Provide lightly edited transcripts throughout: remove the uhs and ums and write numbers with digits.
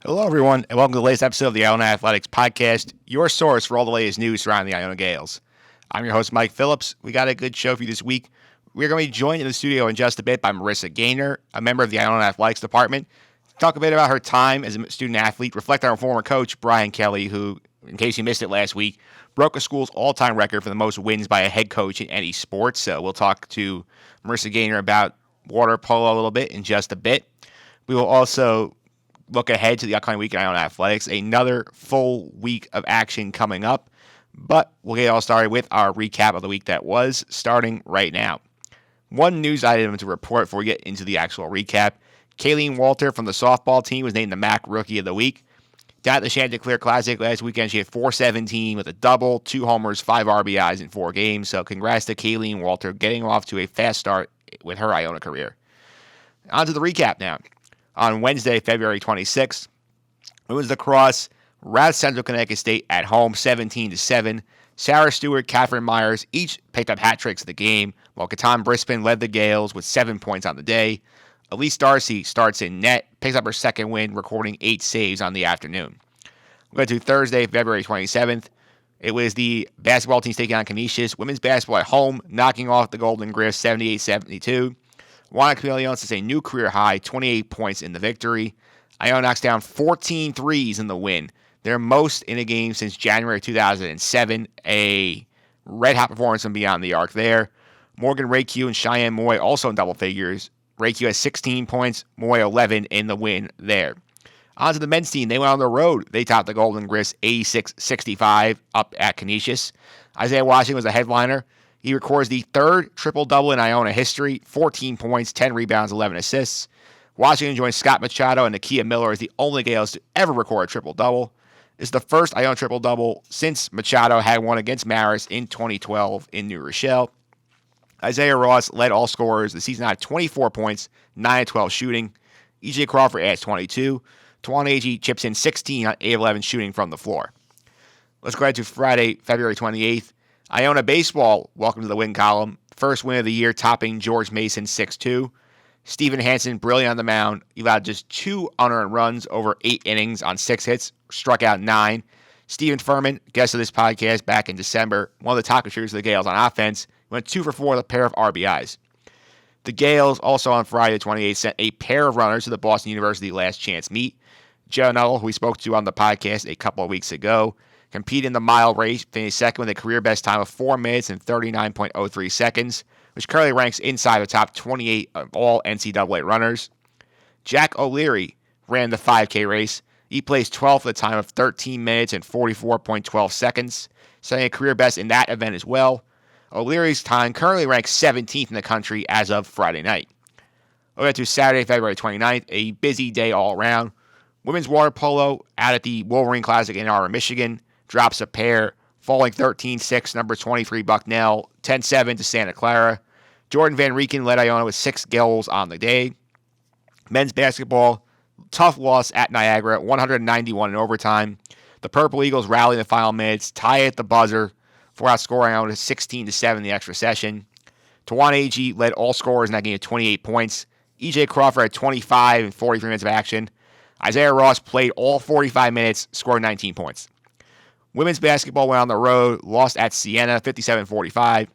Hello, everyone, and welcome to the latest episode of the Iona Athletics Podcast, your source for all the latest news surrounding the Iona Gaels. I'm your host, Mike Phillips. We got a good show for you this week. We're going to be joined in the studio in just a bit by Marissa Gaynor, a member of the Iona Athletics Department, to talk a bit about her time as a student athlete, reflect on her former coach, Brian Kelly, who, in case you missed it last week, broke a school's all-time record for the most wins by a head coach in any sport. So we'll talk to Marissa Gaynor about water polo a little bit in just a bit. We will also look ahead to the upcoming week in Iona Athletics. Another full week of action coming up. But we'll get it all started with our recap of the week that was, starting right now. One news item to report before we get into the actual recap. Kayleen Walter from the softball team was named the MAC Rookie of the Week. Down at the Chanticleer Classic last weekend, she had 417 with a double, 2 homers, 5 RBIs in 4 games. So congrats to Kayleen Walter getting off to a fast start with her Iona career. On to the recap now. On Wednesday, February 26th, it was lacrosse. Routed Central Connecticut State at home, 17-7. Sarah Stewart, Catherine Myers each picked up hat tricks of the game, while Catan Brisbane led the Gaels with 7 points on the day. Elise Darcy starts in net, picks up her second win, recording 8 saves on the afternoon. We'll go to Thursday, February 27th. It was the basketball team taking on Canisius. Women's basketball at home, knocking off the Golden Griffs 78-72. Iona Chameleons is a new career high, 28 points in the victory. Iona knocks down 14 threes in the win, their most in a game since January 2007. A red-hot performance from beyond the arc there. Morgan Raiq and Cheyenne Moy also in double figures. Raiq has 16 points, Moy 11 in the win there. On to the men's team. They went on the road. They topped the Golden Griffs 86-65 up at Canisius. Isaiah Washington was the headliner. He records the third triple-double in Iona history, 14 points, 10 rebounds, 11 assists. Washington joins Scott Machado and Nakia Miller as the only Gaels to ever record a triple-double. This is the first Iona triple-double since Machado had one against Marist in 2012 in New Rochelle. Isaiah Ross led all scorers the season at 24 points, 9-12 shooting. E.J. Crawford adds 22. Tuan Agee chips in 16 on 8-11 shooting from the floor. Let's go ahead to Friday, February 28th. Iona baseball, welcome to the win column. First win of the year, topping George Mason 6-2. Stephen Hansen, brilliant on the mound. He allowed just 2 unearned runs over 8 innings on 6 hits, struck out 9. Stephen Furman, guest of this podcast back in December, one of the top contributors of the Gaels on offense, went 2 for 4 with a pair of RBIs. The Gaels also on Friday the 28th sent a pair of runners to the Boston University last chance meet. Joe Nuttall, who we spoke to on the podcast a couple of weeks ago, competed in the mile race, finished second with a career-best time of 4 minutes and 39.03 seconds, which currently ranks inside the top 28 of all NCAA runners. Jack O'Leary ran the 5K race. He placed 12th with a time of 13 minutes and 44.12 seconds, setting a career best in that event as well. O'Leary's time currently ranks 17th in the country as of Friday night. We'll get to Saturday, February 29th, a busy day all around. Women's water polo out at the Wolverine Classic in Ann Arbor, Michigan, drops a pair, falling 13-6, number 23 Bucknell, 10-7 to Santa Clara. Jordan Van Rieken led Iona with 6 goals on the day. Men's basketball, tough loss at Niagara, 191 in overtime. The Purple Eagles rally in the final minutes, tie at the buzzer, for outscoring Iona 16-7 in the extra session. Tuan Agee led all scorers in that game with 28 points. E.J. Crawford had 25 in 43 minutes of action. Isaiah Ross played all 45 minutes, scored 19 points. Women's basketball went on the road, lost at Siena, 57-45.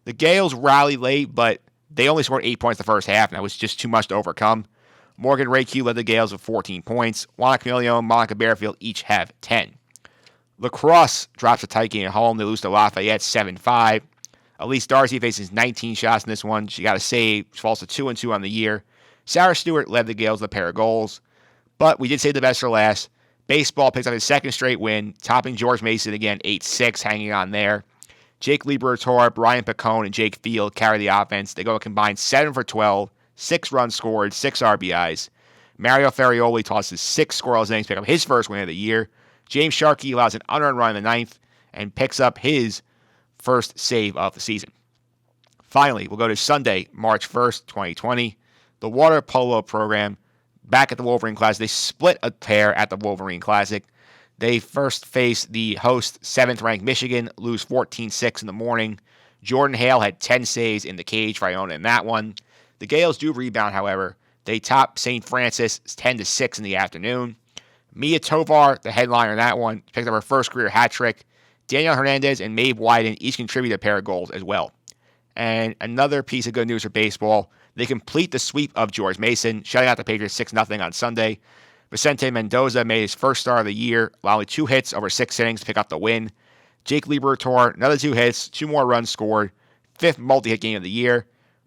The Gaels rallied late, but they only scored 8 points the first half, and that was just too much to overcome. Morgan Raiq led the Gaels with 14 points. Iona Chameleon, Monica Bearfield each have 10. Lacrosse drops a tight game at home. They lose to Lafayette 7-5. Elise Darcy faces 19 shots in this one. She got a save. She falls to 2-2 on the year. Sarah Stewart led the Gaels with a pair of goals. But we did save the best for last. Baseball picks up his second straight win, topping George Mason again, 8-6, hanging on there. Jake Liberator, Brian Picone, and Jake Field carry the offense. They go a combined 7 for 12, 6 runs scored, 6 RBIs. Mario Ferrioli tosses 6 scoreless innings, pick up his first win of the year. James Sharkey allows an unearned run in the 9th and picks up his first save of the season. Finally, we'll go to Sunday, March 1st, 2020. The water polo program back at the Wolverine Classic. They split a pair at the Wolverine Classic. They first face the host, 7th-ranked Michigan, lose 14-6 in the morning. Jordan Hale had 10 saves in the cage for Iona in that one. The Gaels do rebound, however. They top St. Francis 10-6 in the afternoon. Mia Tovar, the headliner in that one, picked up her first career hat trick. Danielle Hernandez and Maeve Wyden each contributed a pair of goals as well. And another piece of good news for baseball, they complete the sweep of George Mason, shutting out the Patriots 6-0 on Sunday. Vicente Mendoza made his first start of the year, allowing 2 hits over 6 innings to pick up the win. Jake Liberatore, another 2 hits, 2 more runs scored, 5th multi-hit game of the year.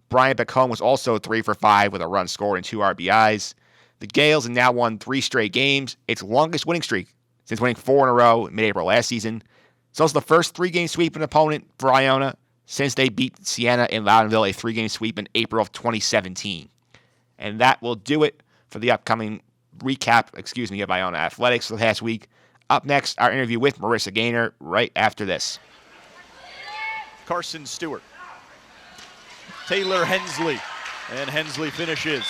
Brian Bacone was also 3 for 5 with a run scored and 2 RBIs. The Gaels have now won 3 straight games, its longest winning streak since winning 4 in a row in mid-April last season. It's also the first 3-game sweep of an opponent for Iona since they beat Siena in Loudonville, a 3-game sweep in April of 2017. And that will do it for the upcoming recap, of Iona Athletics for the past week. Up next, our interview with Marissa Gaynor right after this. Carson Stewart, Taylor Hensley, and Hensley finishes.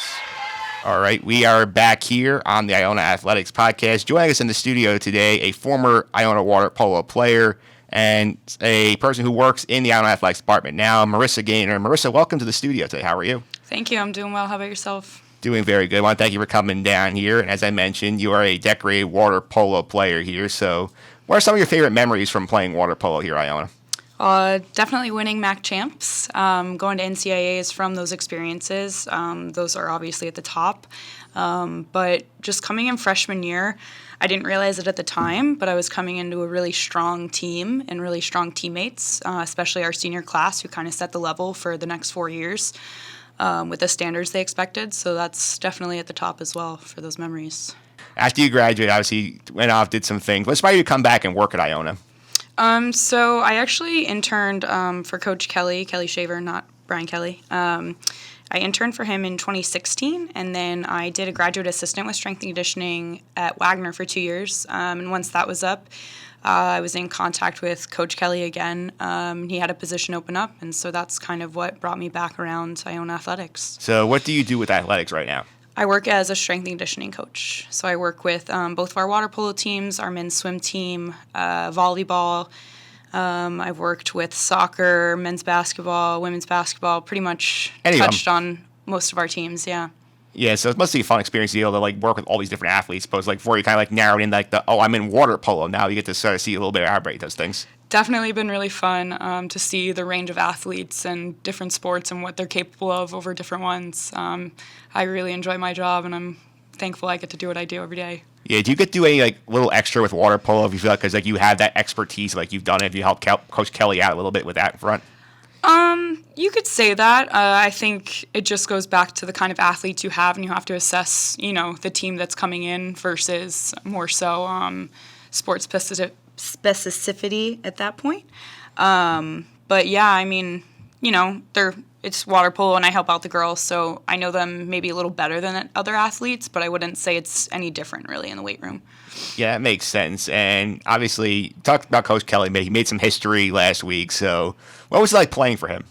All right, we are back here on the Iona Athletics podcast. Joining us in the studio today, a former Iona water polo player and a person who works in the Iona Athletics department now, Marissa Gaynor. Marissa, welcome to the studio today. How are you? Thank you. I'm doing well. How about yourself? Doing very good. I want to thank you for coming down here. And as I mentioned, you are a decorated water polo player here. So what are some of your favorite memories from playing water polo here at Iona? Definitely winning MAC champs, going to NCAAs from those experiences. Those are obviously at the top. But just coming in freshman year, I didn't realize it at the time, but I was coming into a really strong team and really strong teammates, especially our senior class who kind of set the level for the next 4 years with the standards they expected. So that's definitely at the top as well for those memories. After you graduated, obviously you went off, did some things. What inspired you to come back and work at Iona? So I actually interned for Coach Kelly Shaver, not Brian Kelly. I interned for him in 2016, and then I did a graduate assistant with strength and conditioning at Wagner for 2 years. And once that was up, I was in contact with Coach Kelly again. He had a position open up, and so that's kind of what brought me back around Iona Athletics. So what do you do with athletics right now? I work as a strength and conditioning coach. So I work with both of our water polo teams, our men's swim team, volleyball. I've worked with soccer, men's basketball, women's basketball, pretty much touched on most of our teams, yeah. Yeah, so it must be a fun experience to be able to like work with all these different athletes. Suppose like before you kind of like narrowed in like I'm in water polo. Now you get to sort of see a little bit of how everybody does things. Definitely been really fun to see the range of athletes and different sports and what they're capable of over different ones. I really enjoy my job, and I'm thankful I get to do what I do every day. Yeah, do you get to do any like little extra with water polo if you feel like because like you have that expertise, like you've done it, if you help Coach Kelly out a little bit with that in front? You could say that. I think it just goes back to the kind of athletes you have, and you have to assess, the team that's coming in versus more so sports specificity at that point. But yeah, I mean, it's water polo, and I help out the girls, so I know them maybe a little better than other athletes, but I wouldn't say it's any different really in the weight room. Yeah, that makes sense. And obviously, talked about Coach Kelly, he made some history last week. So what was it like playing for him?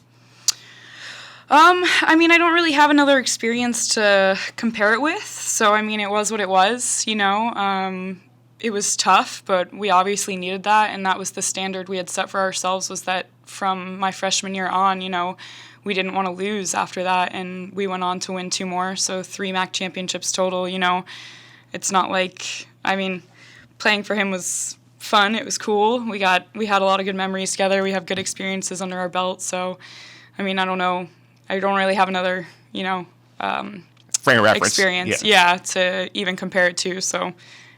I mean, I don't really have another experience to compare it with. So, I mean, it was what it was, It was tough, but we obviously needed that, and that was the standard we had set for ourselves, was that from my freshman year on, we didn't want to lose after that, and we went on to win 2 more, so 3 MAC championships total, It's not like, playing for him was fun. It was cool. We had a lot of good memories together. We have good experiences under our belt, so, I don't know. I don't really have another, frame of reference experience, to even compare it to, so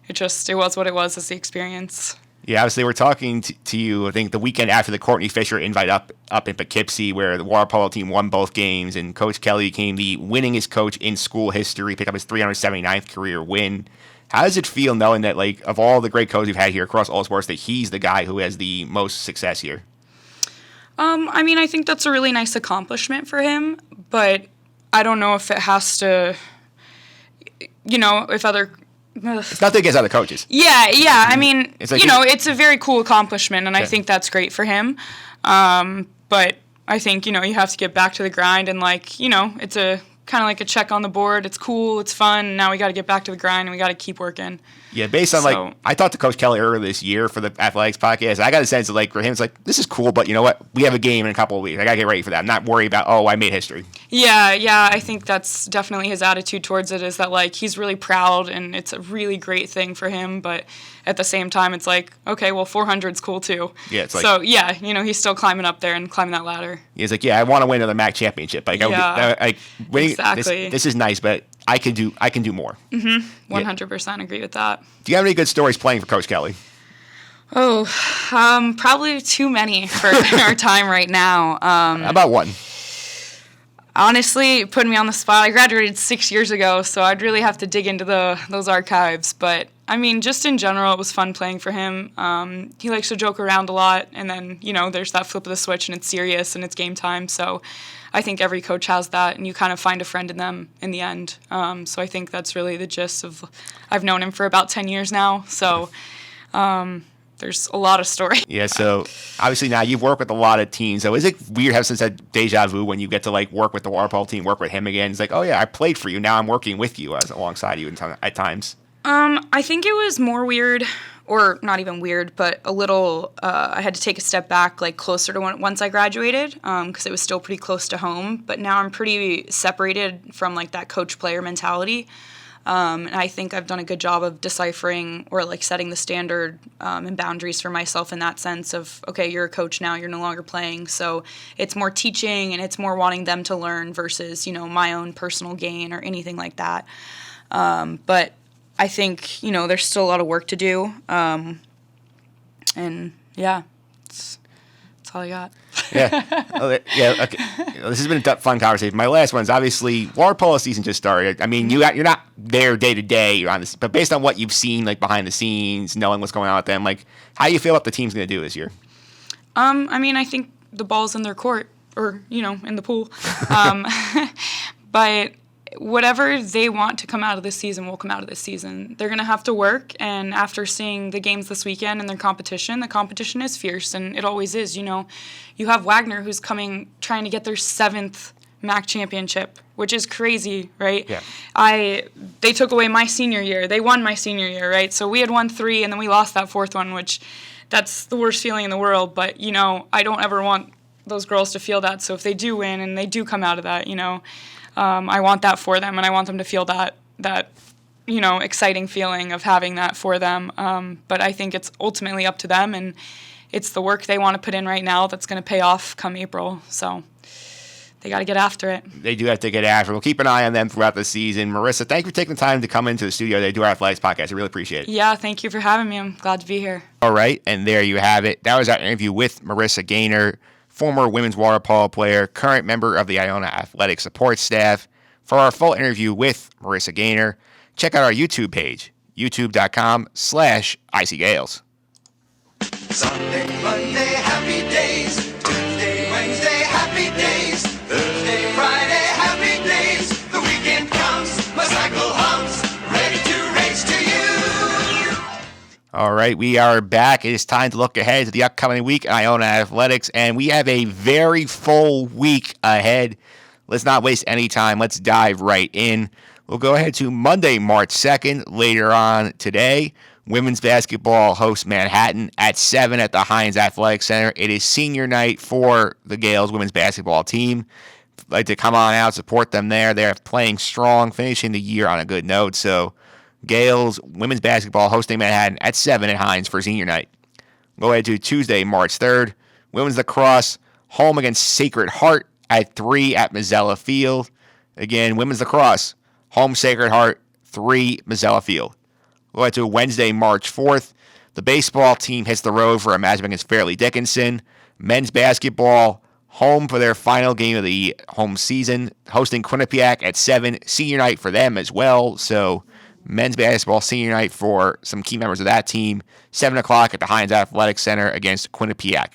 it was what it was as the experience. Yeah, obviously we're talking to you, I think, the weekend after the Courtney Fisher invite up in Poughkeepsie, where the water polo team won both games, and Coach Kelly became the winningest coach in school history, picked up his 379th career win. How does it feel knowing that, like, of all the great coaches we've had here across all sports, that he's the guy who has the most success here? I think that's a really nice accomplishment for him, but I don't know if it has to, if other... It's nothing against other coaches. Yeah. It's like, it's a very cool accomplishment, and I think that's great for him. But I think, you have to get back to the grind, and, it's a kind of like a check on the board. It's cool, it's fun. Now we got to get back to the grind and we got to keep working. Yeah, based on I talked to Coach Kelly earlier this year for the athletics podcast. I got a sense of for him, it's this is cool, but you know what? We have a game in a couple of weeks. I got to get ready for that. I'm not worried about, I made history. Yeah, I think that's definitely his attitude towards it, is that he's really proud and it's a really great thing for him, but at the same time it's okay, well 400's cool too. Yeah, it's so yeah, he's still climbing up there and climbing that ladder. He's I want to win another MAC championship. Exactly. This is nice, but I can do more. 100% agree with that. Do you have any good stories playing for Coach Kelly? Oh, probably too many for our time right now. How about one? Honestly, putting me on the spot, I graduated 6 years ago, so I'd really have to dig into those archives. But, I mean, just in general, it was fun playing for him. He likes to joke around a lot, and then, there's that flip of the switch, and it's serious, and it's game time. So I think every coach has that, and you kind of find a friend in them in the end. So I think that's really the gist of – I've known him for about 10 years now, so there's a lot of story. Yeah, so obviously now you've worked with a lot of teams. So is it weird having since that deja vu when you get to work with the water polo team, work with him again? It's oh yeah, I played for you. Now I'm working with you alongside you at times. I think it was more weird, or not even weird, but a little. I had to take a step back, closer to once I graduated, because it was still pretty close to home. But now I'm pretty separated from that coach-player mentality. And I think I've done a good job of deciphering or setting the standard and boundaries for myself in that sense of, okay, you're a coach now, you're no longer playing. So it's more teaching and it's more wanting them to learn versus, my own personal gain or anything like that. But I think, there's still a lot of work to do. And yeah, that's all I got. Yeah. Okay. This has been a fun conversation. My last one's obviously water polo season just started. I mean, you're not there day to day. You're on this, but based on what you've seen, behind the scenes, knowing what's going on with them, how do you feel what the team's going to do this year? I mean, I think the ball's in their court, or in the pool. But whatever they want to come out of this season will come out of this season. They're going to have to work, and after seeing the games this weekend and their competition, the competition is fierce, and it always is. You have Wagner who's trying to get their 7th MAC championship, which is crazy, right? Yeah. They took away my senior year. They won my senior year, right? So we had won 3, and then we lost that 4th one, which that's the worst feeling in the world. But, I don't ever want those girls to feel that. So if they do win and they do come out of that, I want that for them, and I want them to feel that exciting feeling of having that for them. But I think it's ultimately up to them, and it's the work they want to put in right now that's going to pay off come April. So they got to get after it. They do have to get after it. We'll keep an eye on them throughout the season. Marissa, thank you for taking the time to come into the studio today to do our athletics podcast. I really appreciate it. Yeah, thank you for having me. I'm glad to be here. All right, and there you have it. That was our interview with Marissa Gaynor, former women's water polo player, current member of the Iona athletic support staff. For our full interview with Marissa Gaynor, check out our YouTube page, youtube.com/ICGales. Sunday, Monday, happy days. Tuesday, Wednesday, happy days. Thursday, Friday, happy days. The weekend comes, my cycle hums, ready to race to you. All right, we are back. It is time to look ahead to the upcoming week in Iona Athletics, and we have a very full week ahead. Let's not waste any time. Let's dive right in. We'll go ahead to Monday, March 2nd. Later on today, women's basketball hosts Manhattan at 7 at the Heinz Athletic Center. It is senior night for the Gaels women's basketball team. I'd like to come on out, support them there. They're playing strong, finishing the year on a good note. So Gaels women's basketball hosting Manhattan at 7 at Heinz for senior night. Go ahead to Tuesday, March 3rd. Women's lacrosse home against Sacred Heart at 3 at Mazzella Field. Again, women's lacrosse, home Sacred Heart, 3 Mazzella Field. Go ahead to Wednesday, March 4th. The baseball team hits the road for a matchup against Fairleigh Dickinson. Men's basketball, home for their final game of the home season, hosting Quinnipiac at 7. Senior night for them as well. So men's basketball senior night for some key members of that team. 7 o'clock at the Heinz Athletic Center against Quinnipiac.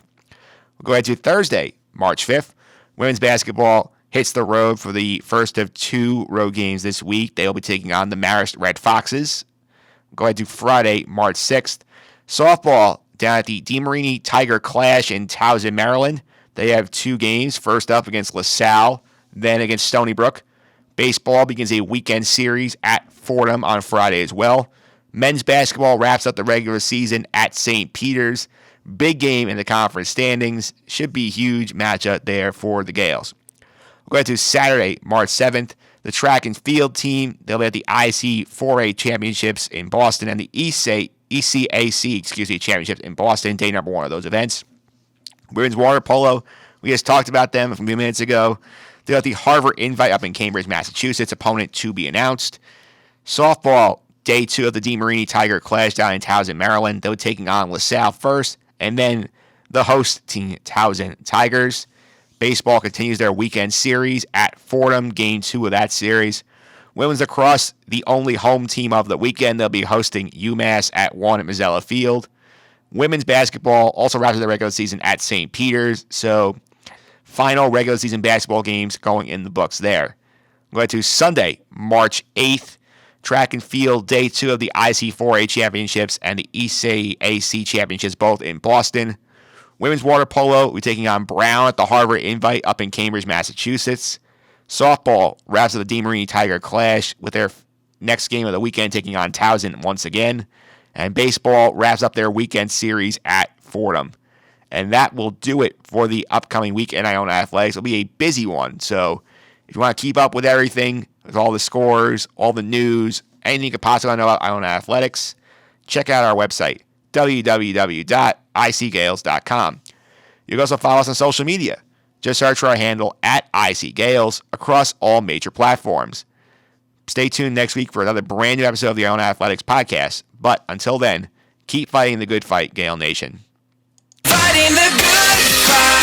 We'll go ahead to Thursday, March 5th. Women's basketball hits the road for the first of 2 road games this week. They will be taking on the Marist Red Foxes. Go ahead to Friday, March 6th. Softball down at the DeMarini Tiger Clash in Towson, Maryland. They have 2 games. First up against LaSalle, then against Stony Brook. Baseball begins a weekend series at Fordham on Friday as well. Men's basketball wraps up the regular season at St. Peter's. Big game in the conference standings. Should be a huge matchup there for the Gaels. We'll go to Saturday, March 7th. The track and field team, they'll be at the IC 4A Championships in Boston and the ECAC Championships in Boston, day number one of those events. Women's water polo, we just talked about them a few minutes ago. They're at the Harvard Invite up in Cambridge, Massachusetts. Opponent to be announced. Softball, day two of the DeMarini Tiger Clash down in Towson, Maryland. They're taking on LaSalle first, and then the host team, Towson Tigers. Baseball continues their weekend series at Fordham, game two of that series. Women's lacrosse, the only home team of the weekend. They'll be hosting UMass at 1 at Mazzella Field. Women's basketball also wraps up their regular season at St. Peter's, so final regular season basketball games going in the books there. Going to Sunday, March 8th. Track and field, day two of the IC4A Championships and the ECAC Championships, both in Boston. Women's water polo, we're taking on Brown at the Harvard Invite up in Cambridge, Massachusetts. Softball wraps up the DeMarini Tiger Clash with their next game of the weekend taking on Towson once again. And baseball wraps up their weekend series at Fordham. And that will do it for the upcoming week in Iona Athletics. It'll be a busy one, so if you want to keep up with everything, with all the scores, all the news, anything you could possibly know about Iona Athletics, check out our website, www.icgaels.com. You can also follow us on social media. Just search for our handle at @ICGales across all major platforms. Stay tuned next week for another brand new episode of the Iona Athletics podcast. But until then, keep fighting the good fight, Gael Nation. Fighting the good fight.